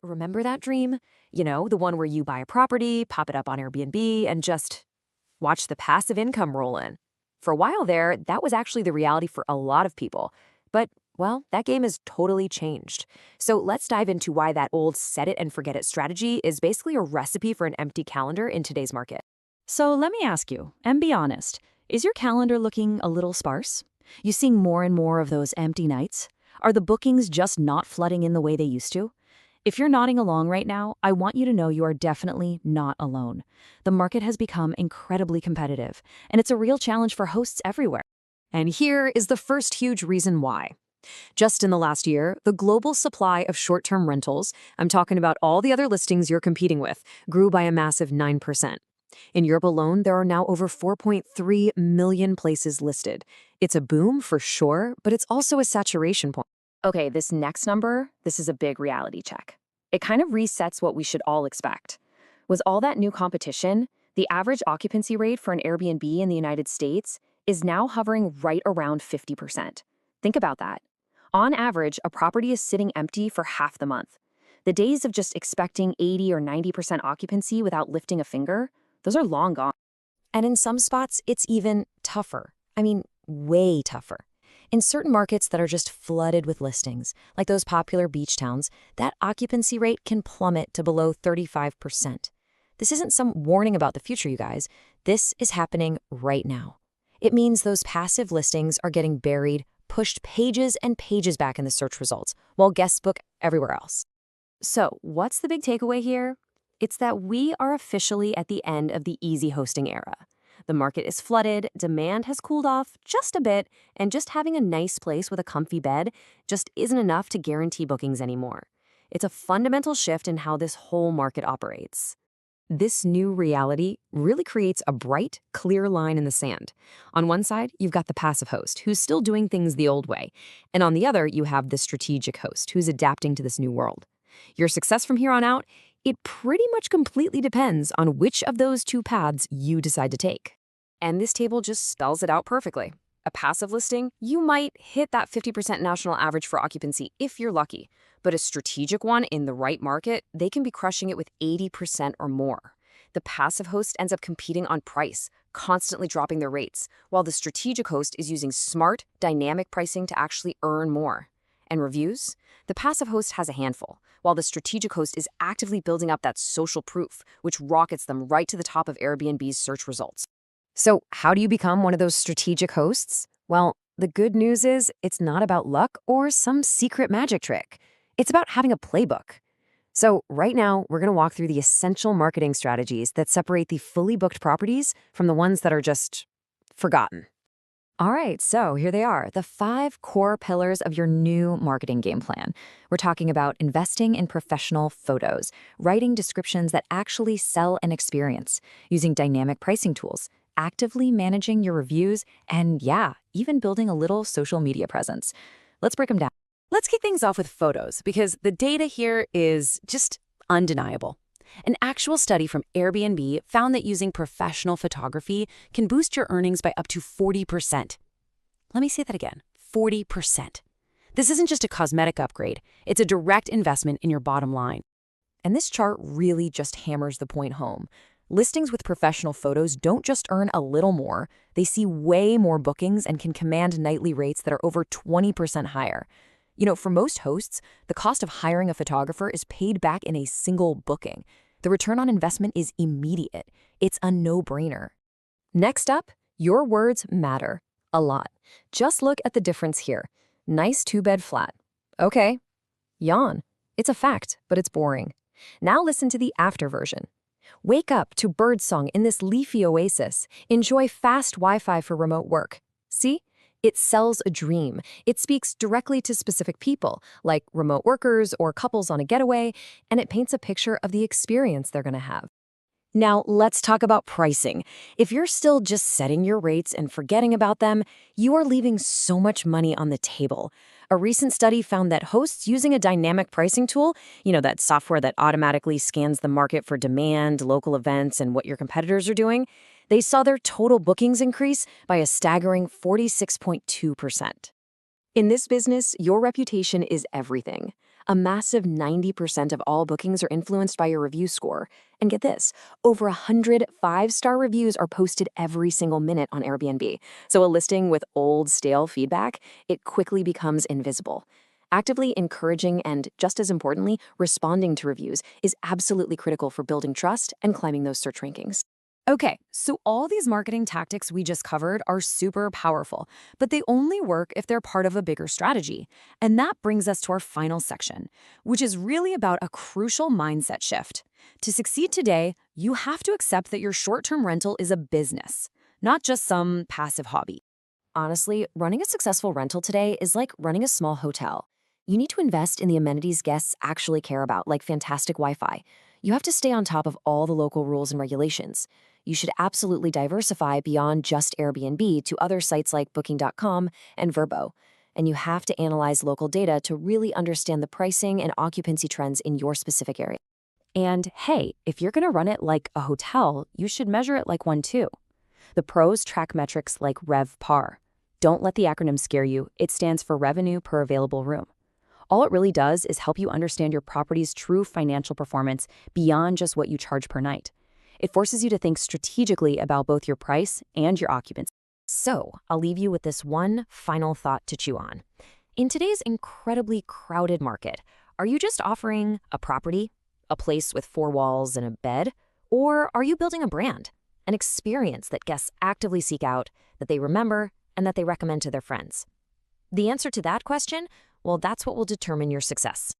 Remember that dream? The one where you buy a property, pop it up on Airbnb, and just watch the passive income roll in. For a while there, that was actually the reality for a lot of people. But, well, that game has totally changed. So let's dive into why that old set it and forget it strategy is basically a recipe for an empty calendar in today's market. So let me ask you, and be honest, is your calendar looking a little sparse? You seeing more and more of those empty nights? Are the bookings just not flooding in the way they used to? If you're nodding along right now, I want you to know you are definitely not alone. The market has become incredibly competitive, and it's a real challenge for hosts everywhere. And here is the first huge reason why. Just in the last year, the global supply of short-term rentals, I'm talking about all the other listings you're competing with, grew by a massive 9%. In Europe alone, there are now over 4.3 million places listed. It's a boom for sure, but it's also a saturation point. Okay, this next number, this is a big reality check. It kind of resets what we should all expect. Was all that new competition, the average occupancy rate for an Airbnb in the United States is now hovering right around 50%. Think about that. On average, a property is sitting empty for half the month. The days of just expecting 80 or 90% occupancy without lifting a finger, those are long gone. And in some spots, it's even tougher. I mean, way tougher. In certain markets that are just flooded with listings, like those popular beach towns, that occupancy rate can plummet to below 35%. This isn't some warning about the future, you guys. This is happening right now. It means those passive listings are getting buried, pushed pages and pages back in the search results, while guests book everywhere else. So, what's the big takeaway here? It's that we are officially at the end of the easy hosting era. The market is flooded, demand has cooled off just a bit, and just having a nice place with a comfy bed just isn't enough to guarantee bookings anymore. It's a fundamental shift in how this whole market operates. This new reality really creates a bright, clear line in the sand. On one side, you've got the passive host, who's still doing things the old way. And on the other, you have the strategic host, who's adapting to this new world. Your success from here on out, it pretty much completely depends on which of those two paths you decide to take. And this table just spells it out perfectly. A passive listing, you might hit that 50% national average for occupancy if you're lucky. But a strategic one in the right market, they can be crushing it with 80% or more. The passive host ends up competing on price, constantly dropping their rates, while the strategic host is using smart, dynamic pricing to actually earn more. And reviews? The passive host has a handful, while the strategic host is actively building up that social proof, which rockets them right to the top of Airbnb's search results. So how do you become one of those strategic hosts? Well, the good news is it's not about luck or some secret magic trick. It's about having a playbook. So right now, we're going to walk through the essential marketing strategies that separate the fully booked properties from the ones that are just forgotten. All right, so here they are, the 5 core pillars of your new marketing game plan. We're talking about investing in professional photos, writing descriptions that actually sell an experience, using dynamic pricing tools, actively managing your reviews, and yeah, even building a little social media presence. Let's break them down. Let's kick things off with photos, because the data here is just undeniable. An actual study from Airbnb found that using professional photography can boost your earnings by up to 40%. Let me say that again, 40%. This isn't just a cosmetic upgrade, it's a direct investment in your bottom line. And this chart really just hammers the point home. Listings with professional photos don't just earn a little more, they see way more bookings and can command nightly rates that are over 20% higher. For most hosts, the cost of hiring a photographer is paid back in a single booking. The return on investment is immediate. It's a no-brainer. Next up, your words matter a lot. Just look at the difference here. Nice 2-bed flat. Okay. Yawn. It's a fact, but it's boring. Now listen to the after version. Wake up to birdsong in this leafy oasis. Enjoy fast Wi-Fi for remote work. See? It sells a dream. It speaks directly to specific people, like remote workers or couples on a getaway, and it paints a picture of the experience they're going to have. Now, let's talk about pricing. If you're still just setting your rates and forgetting about them, you are leaving so much money on the table. A recent study found that hosts using a dynamic pricing tool, that software that automatically scans the market for demand, local events, and what your competitors are doing, they saw their total bookings increase by a staggering 46.2%. In this business, your reputation is everything. A massive 90% of all bookings are influenced by your review score. And get this, over 100 five-star reviews are posted every single minute on Airbnb. So a listing with old, stale feedback, it quickly becomes invisible. Actively encouraging and, just as importantly, responding to reviews is absolutely critical for building trust and climbing those search rankings. Okay, so all these marketing tactics we just covered are super powerful, but they only work if they're part of a bigger strategy. And that brings us to our final section, which is really about a crucial mindset shift. To succeed today, you have to accept that your short-term rental is a business, not just some passive hobby. Honestly, running a successful rental today is like running a small hotel. You need to invest in the amenities guests actually care about, like fantastic Wi-Fi. You have to stay on top of all the local rules and regulations. You should absolutely diversify beyond just Airbnb to other sites like Booking.com and Vrbo. And you have to analyze local data to really understand the pricing and occupancy trends in your specific area. And hey, if you're going to run it like a hotel, you should measure it like one too. The pros track metrics like RevPAR. Don't let the acronym scare you. It stands for revenue per available room. All it really does is help you understand your property's true financial performance beyond just what you charge per night. It forces you to think strategically about both your price and your occupancy. So, I'll leave you with this one final thought to chew on. In today's incredibly crowded market, are you just offering a property, a place with four walls and a bed? Or are you building a brand, an experience that guests actively seek out, that they remember, and that they recommend to their friends? The answer to that question, well, that's what will determine your success.